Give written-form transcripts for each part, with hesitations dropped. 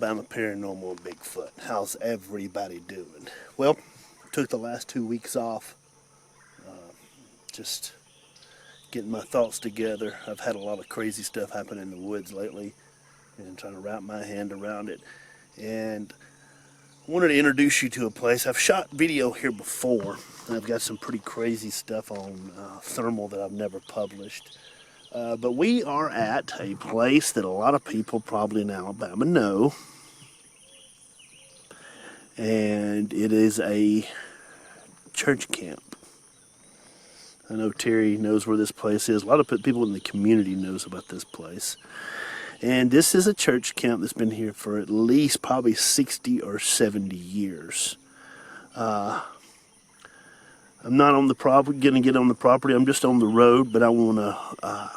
Alabama Paranormal and Bigfoot. How's everybody doing? Well, took the last 2 weeks off, just getting my thoughts together. I've had a lot of crazy stuff happen in the woods lately and trying to wrap my hand around it. And I wanted to introduce you to a place. I've shot video here before, and I've got some pretty crazy stuff on thermal that I've never published. But we are at a place that a lot of people probably in Alabama know. And it is a church camp. I know Terry knows where this place is. A lot of people in the community knows about this place. And this is a church camp that's been here for at least probably 60 or 70 years. I'm not on the property, going to get on the property. I'm just on the road, but I want to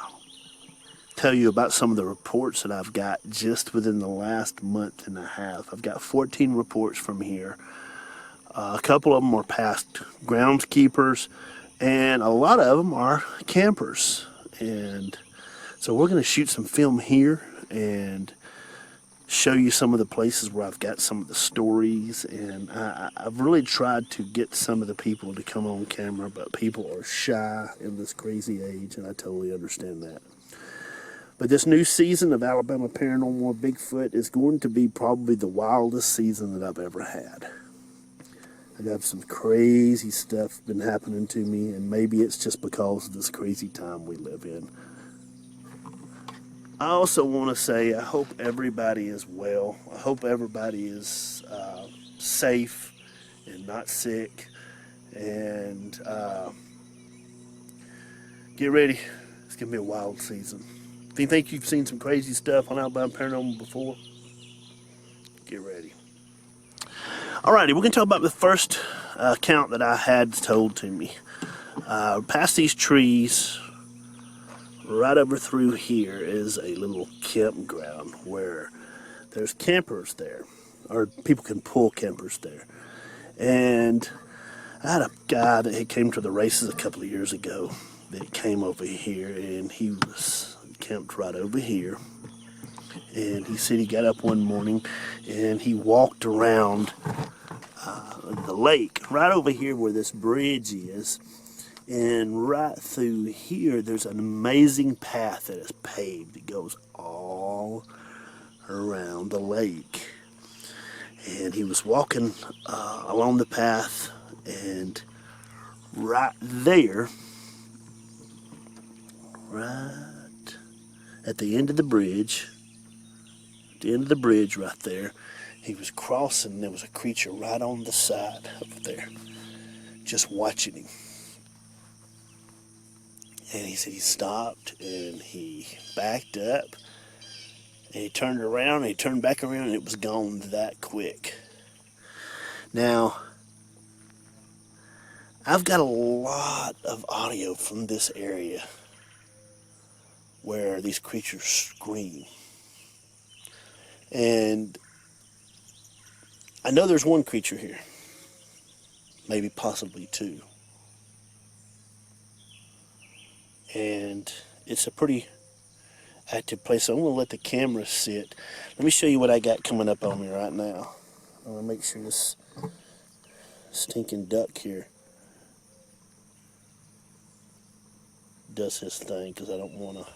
tell you about some of the reports that I've got just within the last month and a half. I've got 14 reports from here. A couple of them are past groundskeepers, and a lot of them are campers. And so we're going to shoot some film here and show you some of the places where I've got some of the stories. And I've really tried to get some of the people to come on camera, but people are shy in this crazy age, and I totally understand that. But this new season of Alabama Paranormal Bigfoot is going to be probably the wildest season that I've ever had. I got some crazy stuff been happening to me, and maybe it's just because of this crazy time we live in. I also want to say I hope everybody is well. I hope everybody is safe and not sick. And get ready. It's going to be a wild season. If you think you've seen some crazy stuff on Alabama Paranormal before, get ready. Alrighty, we're going to talk about the first account that I had told to me. Past these trees, right over through here is a little campground where there's campers there, or people can pull campers there. And I had a guy that came to the races a couple of years ago that came over here, and he was camped right over here. And he said he got up one morning and he walked around the lake right over here where this bridge is, and right through here there's an amazing path that is paved that goes all around the lake. And he was walking along the path, and right there, right at the end of the bridge, right there, he was crossing. There was a creature right on the side up there, just watching him. And he said he stopped and he backed up and he turned around and he turned back around, and it was gone that quick. Now, I've got a lot of audio from this area where these creatures scream. And I know there's one creature here, maybe possibly two. And it's a pretty active place. So I'm going to let the camera sit. Let me show you what I got coming up on me right now. I want to make sure this stinking duck here does his thing, because I don't want to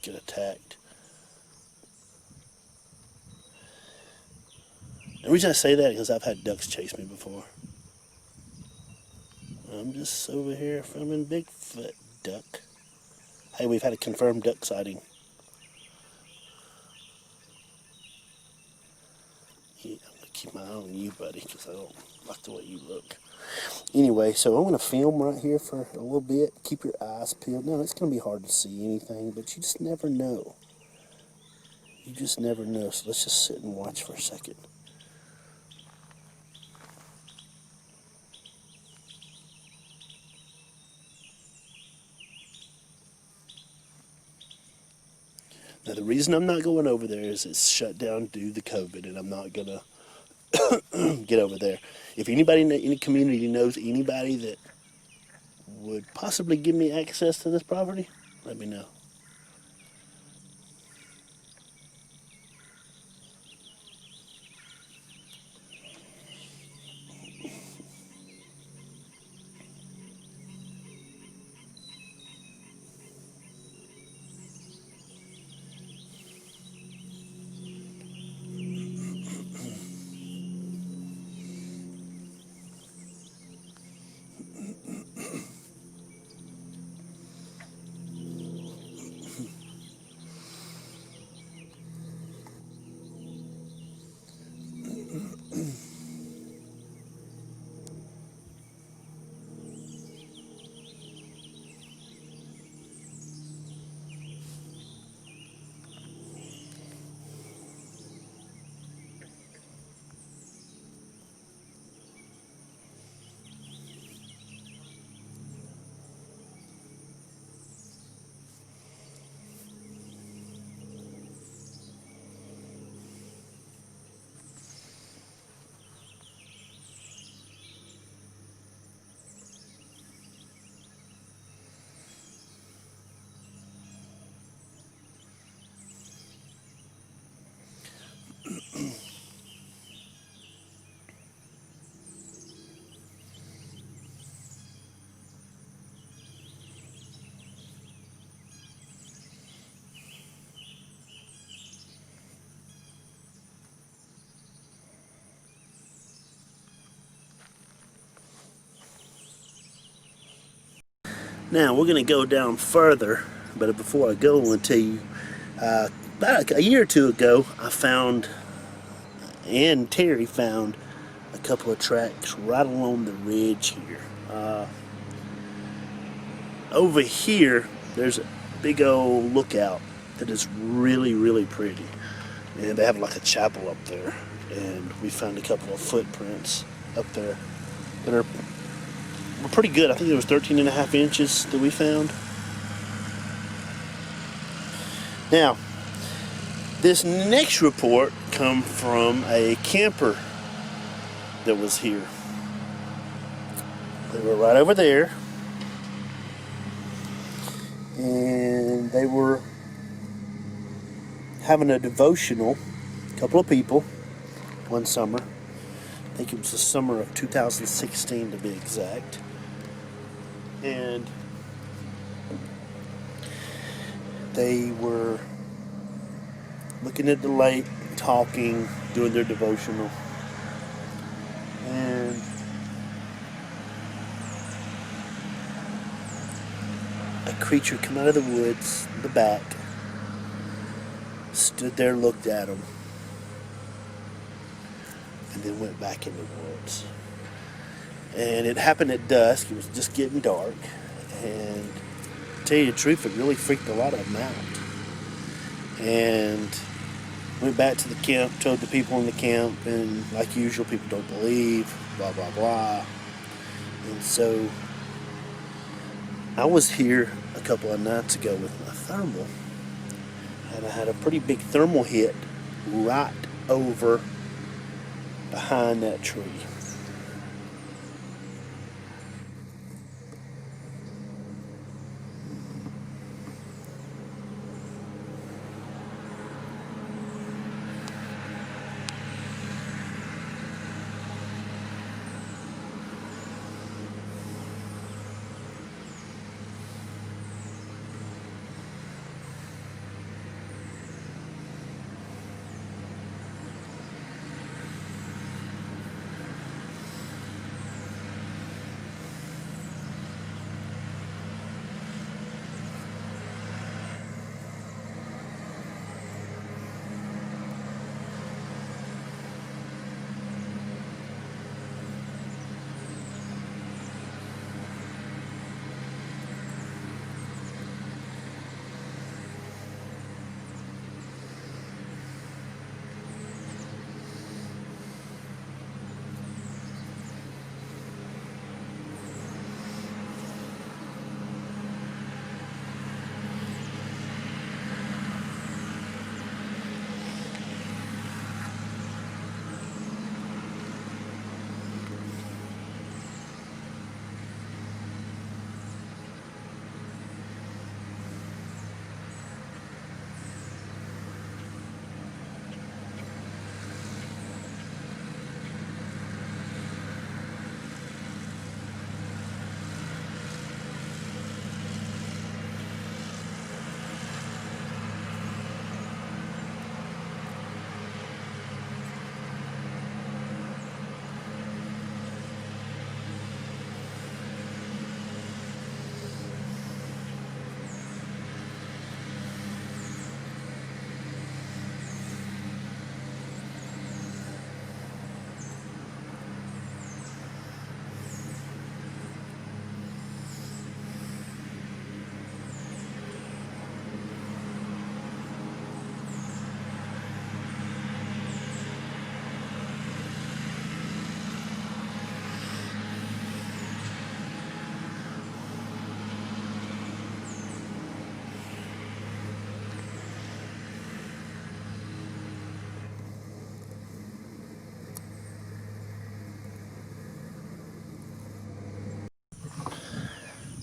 get attacked. The reason I say that is because I've had ducks chase me before. I'm just over here filming Bigfoot duck. Hey, we've had a confirmed duck sighting. Yeah, I'm going to keep my eye on you, buddy, because I don't like the way you look. Anyway, so I'm going to film right here for a little bit. Keep your eyes peeled. No, it's going to be hard to see anything, but you just never know. You just never know. So let's just sit and watch for a second. Now, the reason I'm not going over there is it's shut down due to COVID, and I'm not going to get over there. If anybody in any community knows anybody that would possibly give me access to this property, let me know. Now we're going to go down further, but before I go, I want to tell you, about a year or two ago, I found, and Terry found, a couple of tracks right along the ridge here. Over here, there's a big old lookout that is really, really pretty. And they have like a chapel up there. And we found a couple of footprints up there that were pretty good. I think it was 13 and a half inches that we found. Now, this next report come from a camper that was here. They were right over there. And they were having a devotional, a couple of people, one summer. I think it was the summer of 2016 to be exact. And they were looking at the lake, talking, doing their devotional. And a creature come out of the woods, the back, stood there, looked at them, and then went back in the woods. And it happened at dusk. It was just getting dark. And to tell you the truth, it really freaked a lot of them out. And went back to the camp, told the people in the camp, and like usual, people don't believe, blah, blah, blah. And so I was here a couple of nights ago with my thermal, and I had a pretty big thermal hit right over behind that tree.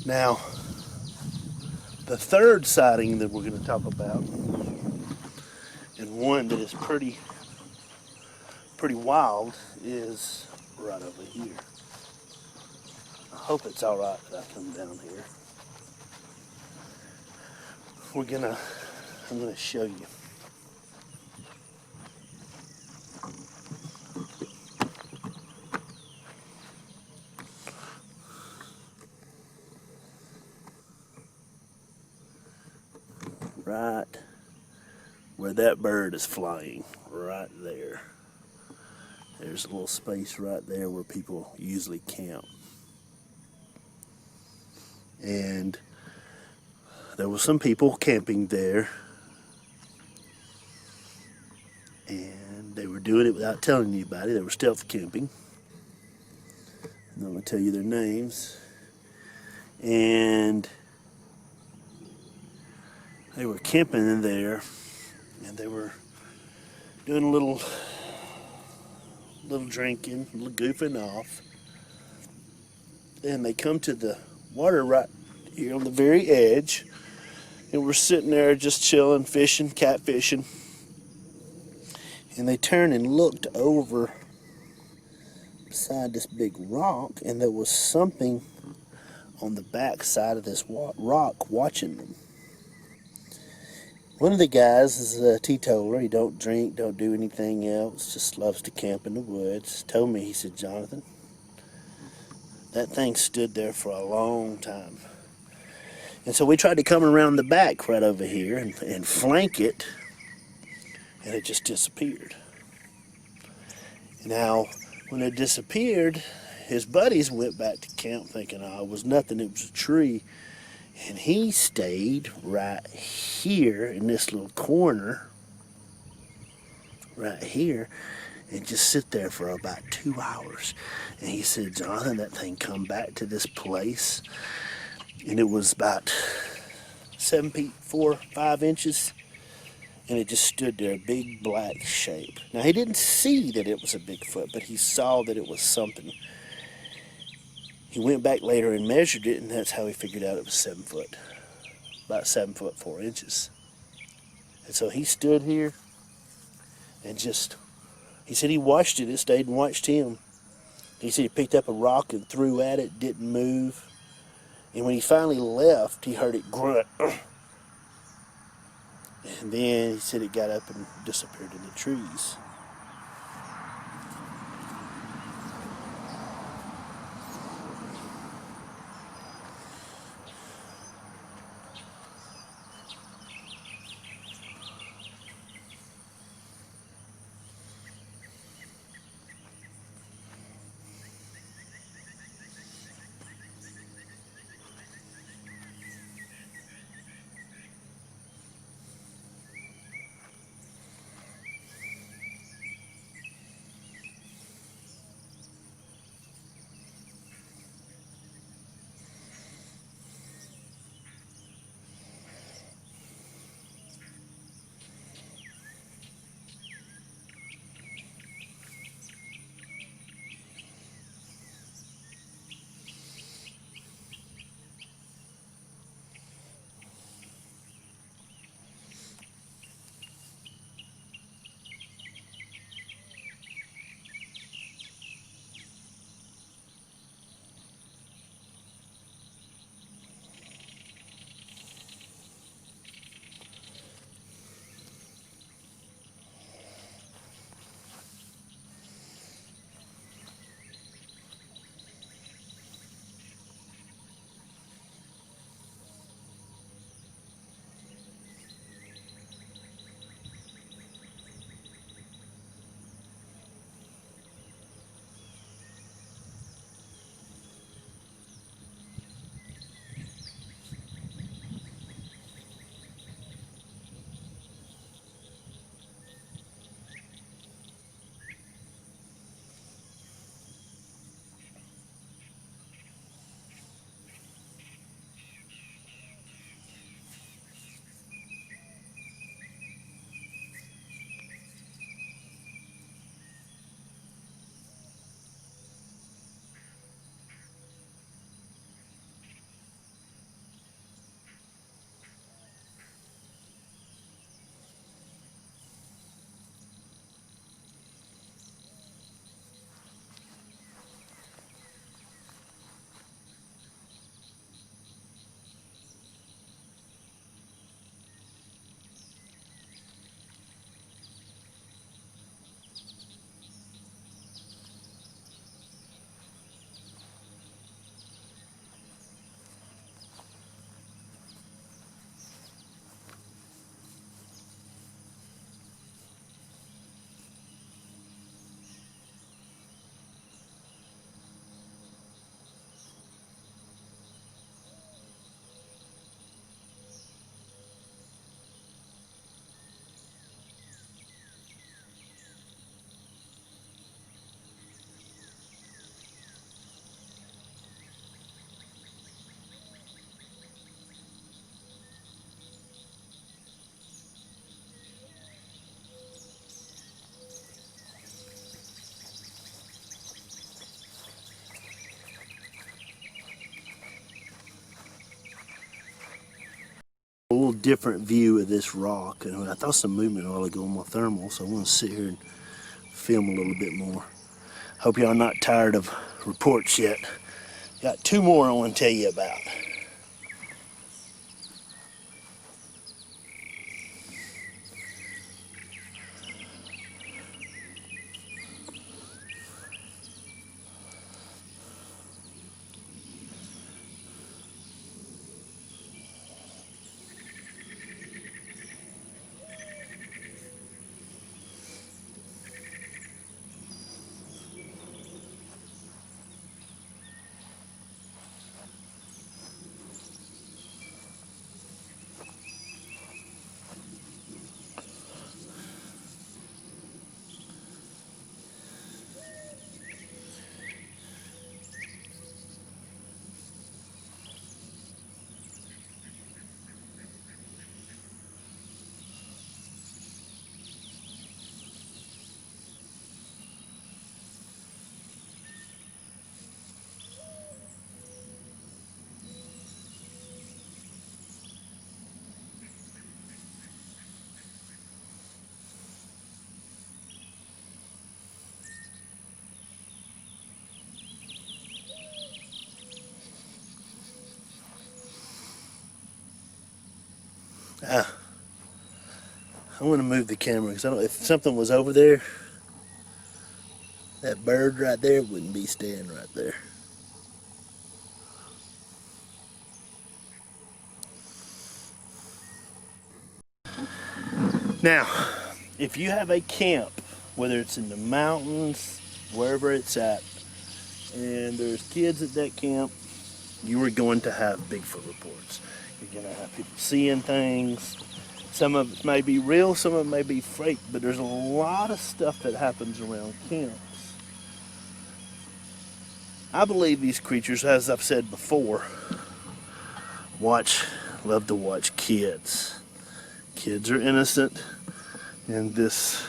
Now, the third sighting that we're going to talk about, and one that is pretty wild, is right over here. I hope it's all right that I come down here. I'm gonna show you. that bird is flying right there. There's a little space right there where people usually camp. And there were some people camping there. And they were doing it without telling anybody. They were stealth camping. And I'm going to tell you their names. And they were camping in there. And they were doing a little drinking, a little goofing off. And they come to the water right here on the very edge. And we're sitting there just chilling, fishing, catfishing. And they turned and looked over beside this big rock, and there was something on the back side of this rock watching them. One of the guys is a teetotaler. He don't drink, don't do anything else, just loves to camp in the woods. Told me, he said, Jonathan, that thing stood there for a long time. And so we tried to come around the back right over here and flank it, and it just disappeared. Now, when it disappeared, his buddies went back to camp thinking, oh, it was nothing, it was a tree. And he stayed right here in this little corner, right here, and just sit there for about 2 hours. And he said, Jonathan, that thing come back to this place, and it was about 7 feet, 4, 5 inches, and it just stood there, a big black shape. Now, he didn't see that it was a Bigfoot, but he saw that it was something. He went back later and measured it, and that's how he figured out it was 7 foot. About 7 foot 4 inches. And so he stood here and just, he said he watched it. It stayed and watched him. He said he picked up a rock and threw at it, didn't move. And when he finally left, he heard it grunt. And then he said it got up and disappeared in the trees. different view of this rock. And I thought some movement a while ago on my thermal, so I'm going to sit here and film a little bit more. Hope y'all not tired of reports yet. Got two more I want to tell you about. I want to move the camera because if something was over there, that bird right there wouldn't be staying right there. Now, if you have a camp, whether it's in the mountains, wherever it's at, and there's kids at that camp, you are going to have Bigfoot reports. You're going to have people seeing things. Some of it may be real, some of it may be fake, but there's a lot of stuff that happens around camps. I believe these creatures, as I've said before, love to watch kids. Kids are innocent, and this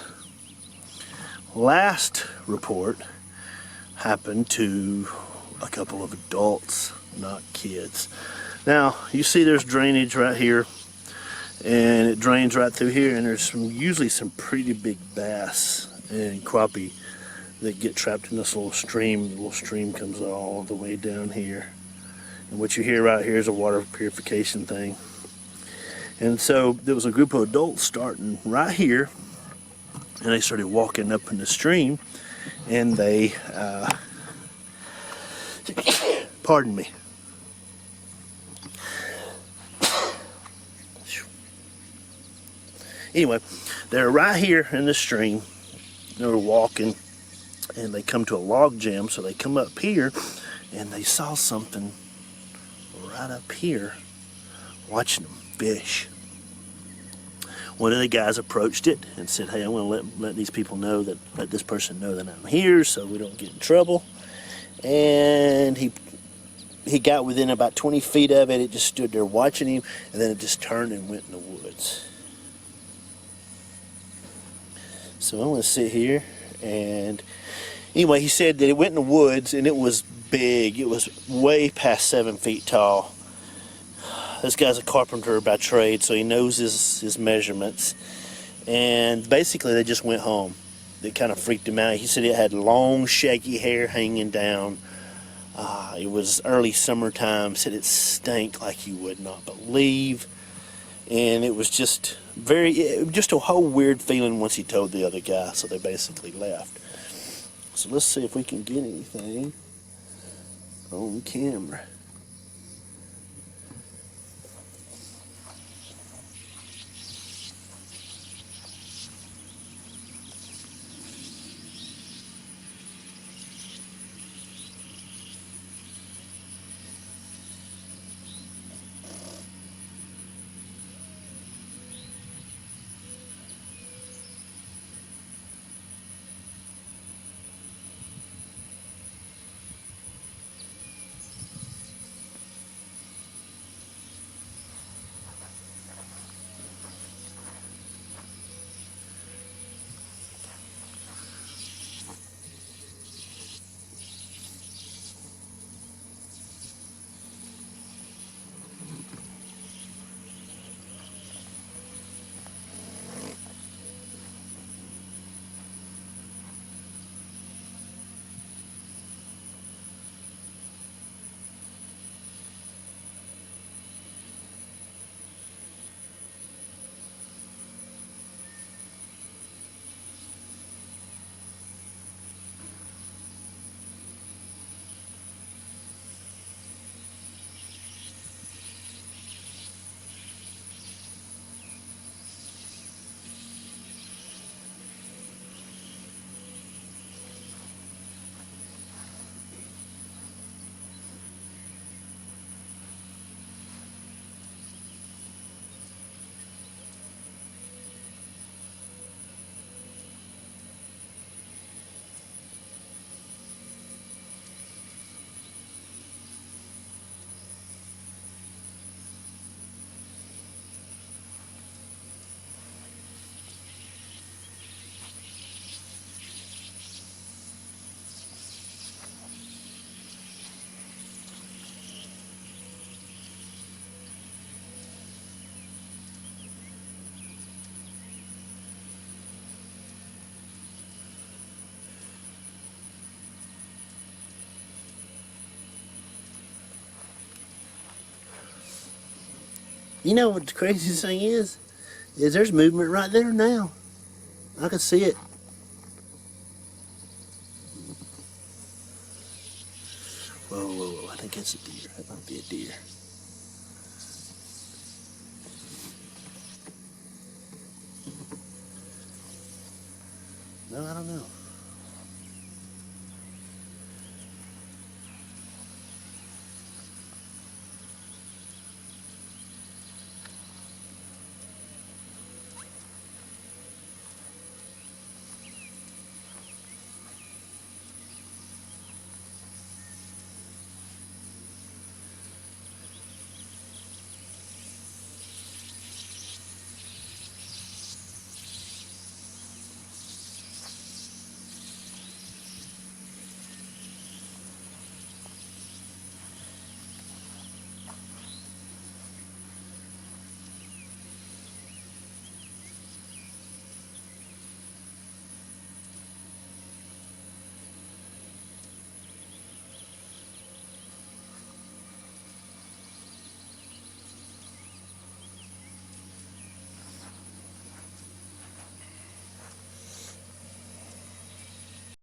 last report happened to a couple of adults, not kids. Now, you see there's drainage right here, and it drains right through here, and there's usually some pretty big bass and crappie that get trapped in this little stream. The little stream comes all the way down here. And what you hear right here is a water purification thing. And so there was a group of adults starting right here, and they started walking up in the stream, and they, pardon me. Anyway, they're right here in the stream. They were walking, and they come to a log jam, so they come up here, and they saw something right up here watching them fish. One of the guys approached it and said, hey, I want to let these people know that, let this person know that I'm here so we don't get in trouble. And he got within about 20 feet of it. It just stood there watching him, and then it just turned and went in the woods. So I'm going to sit here, and anyway, he said that it went in the woods, and it was big. It was way past 7 feet tall. This guy's a carpenter by trade, so he knows his measurements. And basically, they just went home. It kind of freaked him out. He said it had long, shaggy hair hanging down. It was early summertime. Said it stank like you would not believe. And it was just just a whole weird feeling once he told the other guy, so they basically left. So let's see if we can get anything on camera. You know what the craziest thing is? Is there's movement right there now. I can see it. Whoa, whoa, whoa. I think it's a deer. That might be a deer. No, I don't know.